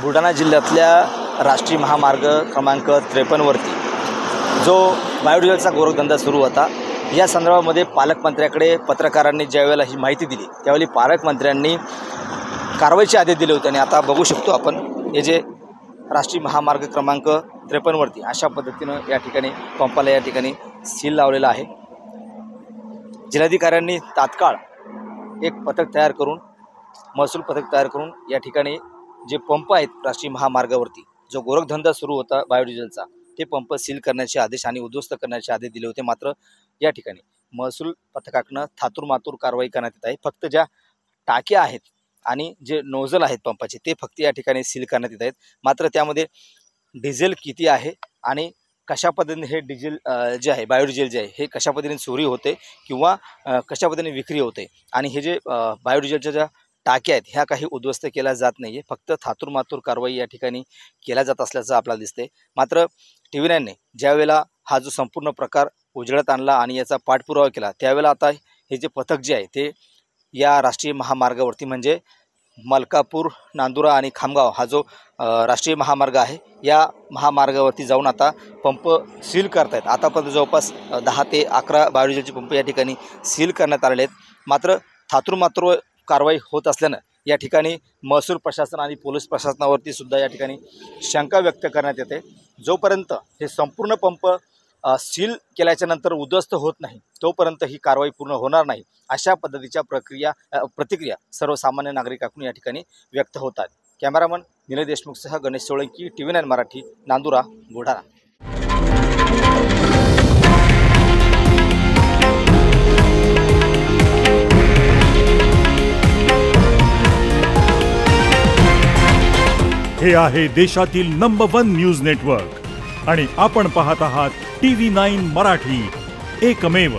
बुलढाणा जिल्ह्यातल्या राष्ट्रीय महामार्ग क्रमांक 53 वरती जो बायोडिझेलचा गोरखधंदा सुरू होता, या संदर्भामध्ये पालकमंत्र्याकडे पत्रकारांनी ज्यावेळेला ही माहिती दिली त्यावेळी पालकमंत्र्यांनी कारवाईचे आदेश दिले होते। आणि आता बघू शकतो आपण हे जे राष्ट्रीय महामार्ग क्रमांक 53 वरती अशा पद्धतीनं या ठिकाणी पंपाला या ठिकाणी सील लावलेला आहे। जिल्हाधिकाऱ्यांनी तात्काळ एक पथक तयार करून महसूल पथक तयार करून या ठिकाणी जे पंप आहेत राष्ट्रीय महामार्गावरती जो गोरखधंदा सुरू होता बायोडिझेलचा ते पंप सील करण्याचे आदेश आणि उद्ध्वस्त करण्याचे आदेश दिले होते। मात्र या ठिकाणी महसूल पथकाकडून थातूरमातूर कारवाई करण्यात येत आहे। फक्त ज्या टाक्या आहेत आणि जे नोझल आहेत पंपाचे ते फक्त या ठिकाणी सील करण्यात येत आहेत। मात्र त्यामध्ये डिझेल किती आहे आणि कशा पद्धतीने हे डिझेल जे आहे बायोडिझेल जे आहे हे कशा पद्धतीने चोरी होते किंवा कशा पद्धतीने विक्री होते आणि हे जे बायोडिझेलच्या ज्या टाक्या आहेत ह्या काही उद्ध्वस्त केल्या जात नाही आहे, फक्त थातूरमातूर कारवाई या ठिकाणी केल्या जात असल्याचं आपल्याला दिसते। मात्र TV9 ने ज्यावेळेला हा जो संपूर्ण प्रकार उजेडात आणला आणि याचा पाठपुरावा केला त्यावेळेला आता हे जे पथक जे आहे ते या राष्ट्रीय महामार्गावरती म्हणजे मलकापूर, नांदुरा आणि खामगाव हा जो राष्ट्रीय महामार्ग आहे या महामार्गावरती जाऊन आता पंप सील करतायत। आतापर्यंत जवळपास 10 ते 11 बायोडिझेलचे पंप या ठिकाणी सील करण्यात आलेले आहेत। मात्र थातूरमातूर कारवाई होत असल्यानं या ठिकाणी महसूल प्रशासन आणि पोलीस प्रशासनावरती सुद्धा या ठिकाणी शंका व्यक्त करण्यात येते। जोपर्यंत हे संपूर्ण पंप सील केल्याच्या नंतर उद्ध्वस्त होत नाही तोपर्यंत ही कारवाई पूर्ण होणार नाही, अशा पद्धतीच्या प्रतिक्रिया सर्वसामान्य नागरिकांकडून या ठिकाणी व्यक्त होतात। कॅमेरामन निलेश देशमुखसह गणेश सोळंकी, TV9 मराठी, नांदुरा, बुलढाणा। हे आहे देशातील नंबर 1 न्यूज नेटवर्क आणि आपण पाहत आहात TV9 मराठी, एकमेव।